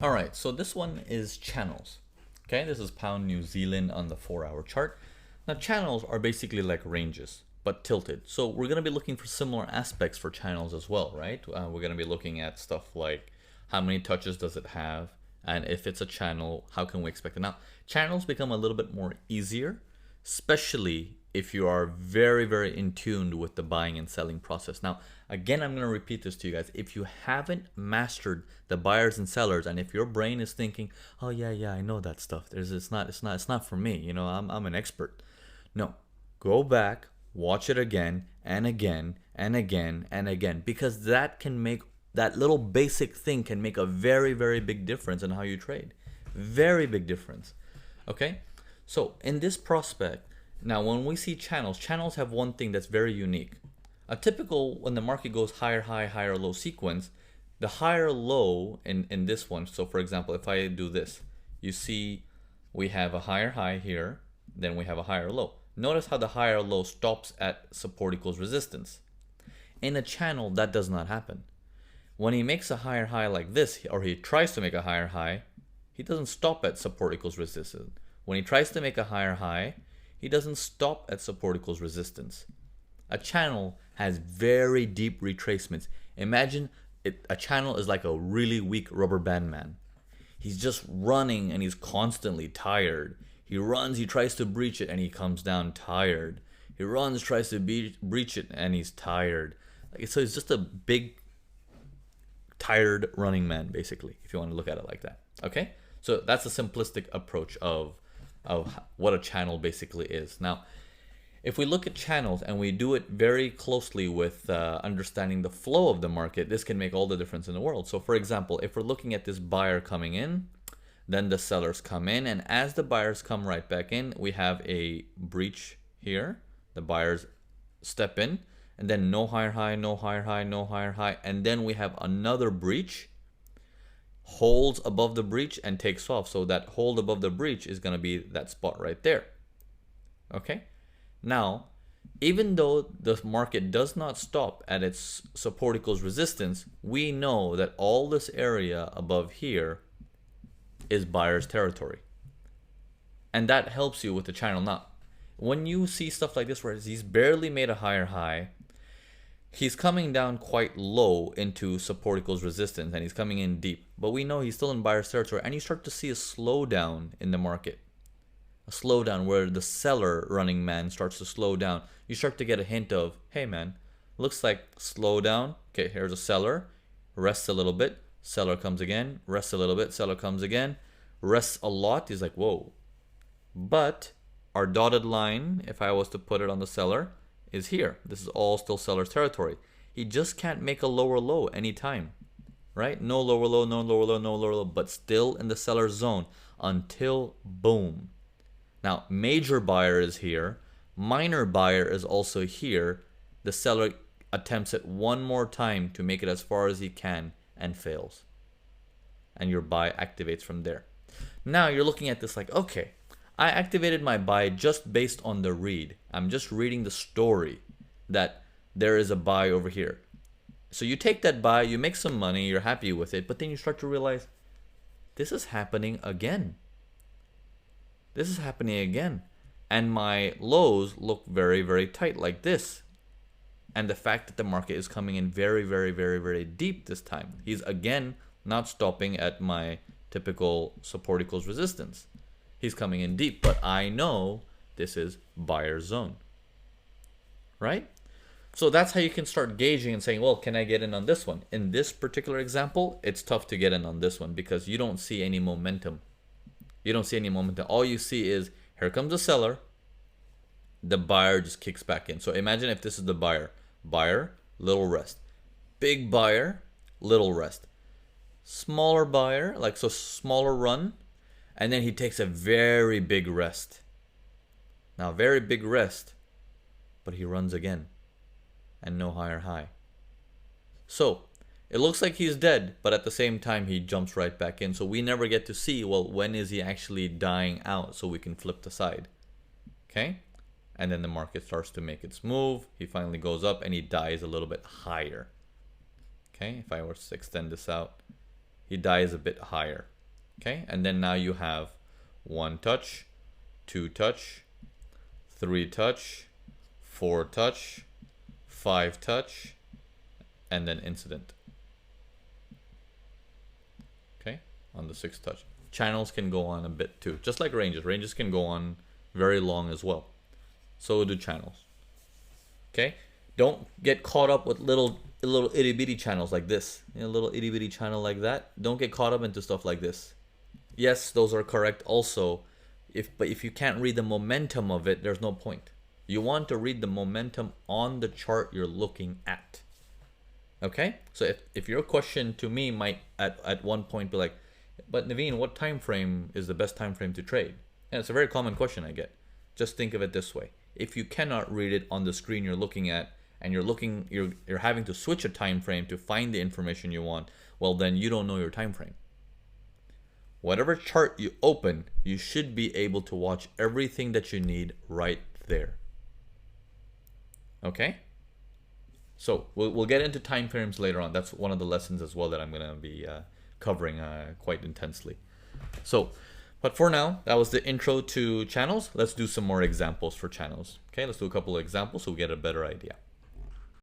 All right, so this one is channels. Okay, this is pound New Zealand on the 4-hour chart. Now, channels are basically like ranges, but tilted. So we're going to be looking for similar aspects for channels as well, right? We're going to be looking at stuff like how many touches does it have, and if it's a channel, how can we expect it? Now, channels become a little bit more easier, especially if you are very, very in tune with the buying and selling process. Now, again, I'm going to repeat this to you guys. If you haven't mastered the buyers and sellers, and if your brain is thinking, "Oh yeah, I know that stuff. It's not for me. I'm an expert." No, go back, watch it again and again and again and again, because that little basic thing can make a very, very big difference in how you trade. Very big difference. Okay, so in this prospect, now when we see channels have one thing that's very unique. A typical, when the market goes higher high, higher low sequence, the higher low in this one, so for example, if I do this, you see we have a higher high here, then we have a higher low. Notice how the higher low stops at support equals resistance. In a channel, that does not happen. When he makes a higher high like this, or he tries to make a higher high, he doesn't stop at support equals resistance. When he tries to make a higher high, he doesn't stop at support equals resistance. A channel has very deep retracements. Imagine a channel is like a really weak rubber band man. He's just running and he's constantly tired. He runs, he tries to breach it and he comes down tired. He runs, tries to breach it and he's tired. So he's just a big, tired running man, basically, if you want to look at it like that. Okay? So that's a simplistic approach of what a channel basically is. Now, if we look at channels and we do it very closely with understanding the flow of the market, this can make all the difference in the world. So for example, if we're looking at this buyer coming in, then the sellers come in, and as the buyers come right back in, we have a breach here. The buyers step in, and then no higher high, no higher high, no higher high, and then we have another breach, holds above the breach and takes off. So that hold above the breach is going to be that spot right there. Okay? Now, even though the market does not stop at its support equals resistance, we know that all this area above here is buyer's territory. And that helps you with the channel. Now, when you see stuff like this where he's barely made a higher high, he's coming down quite low into support equals resistance, and he's coming in deep. But we know he's still in buyer's territory, and you start to see a slowdown in the market. A slowdown where the seller running man starts to slow down. You start to get a hint of, hey man, looks like slow down. Okay, here's a seller, rests a little bit, seller comes again, rests a little bit, seller comes again, rests a lot. He's like, whoa. But our dotted line, if I was to put it on the seller, is here. This is all still seller's territory. He just can't make a lower low anytime, right? No lower low, no lower low, no lower low, but still in the seller's zone until boom. Now, major buyer is here. Minor buyer is also here. The seller attempts it one more time to make it as far as he can and fails. And your buy activates from there. Now you're looking at this like, okay, I activated my buy just based on the read. I'm just reading the story that there is a buy over here. So you take that buy, you make some money, you're happy with it, but then you start to realize this is happening again. This is happening again. And my lows look very, very tight like this. And the fact that the market is coming in very, very, very, very deep this time. He's again not stopping at my typical support equals resistance. He's coming in deep, but I know this is buyer zone. Right? So that's how you can start gauging and saying, well, can I get in on this one? In this particular example, it's tough to get in on this one because you don't see any momentum. You don't see any momentum. All you see is, here comes the seller. The buyer just kicks back in. So imagine if this is the buyer. Buyer, little rest. Big buyer, little rest. Smaller buyer, like so smaller run. And then he takes a very big rest. Now, very big rest. But he runs again. And no higher high. So, it looks like he's dead, but at the same time, he jumps right back in. So we never get to see, well, when is he actually dying out so we can flip the side. Okay? And then the market starts to make its move. He finally goes up and he dies a little bit higher. Okay? If I were to extend this out, he dies a bit higher. Okay, and then now you have 1 touch, 2 touch, 3 touch, 4 touch, 5 touch, and then incident. Okay, on the 6th touch. Channels can go on a bit too, just like ranges. Ranges can go on very long as well. So do channels. Okay, don't get caught up with little itty bitty channels like this. A little itty bitty channel like that. Don't get caught up into stuff like this. Yes, those are correct also. But if you can't read the momentum of it, there's no point. You want to read the momentum on the chart you're looking at. Okay? So if your question to me might at one point be like, but Naveen, what time frame is the best time frame to trade? And it's a very common question I get. Just think of it this way. If you cannot read it on the screen you're looking at, and you're having to switch a time frame to find the information you want, well then you don't know your time frame. Whatever chart you open, you should be able to watch everything that you need right there. Okay? So we'll get into time frames later on. That's one of the lessons as well that I'm going to be covering quite intensely. So, but for now, that was the intro to channels. Let's do some more examples for channels. Okay, let's do a couple of examples so we get a better idea.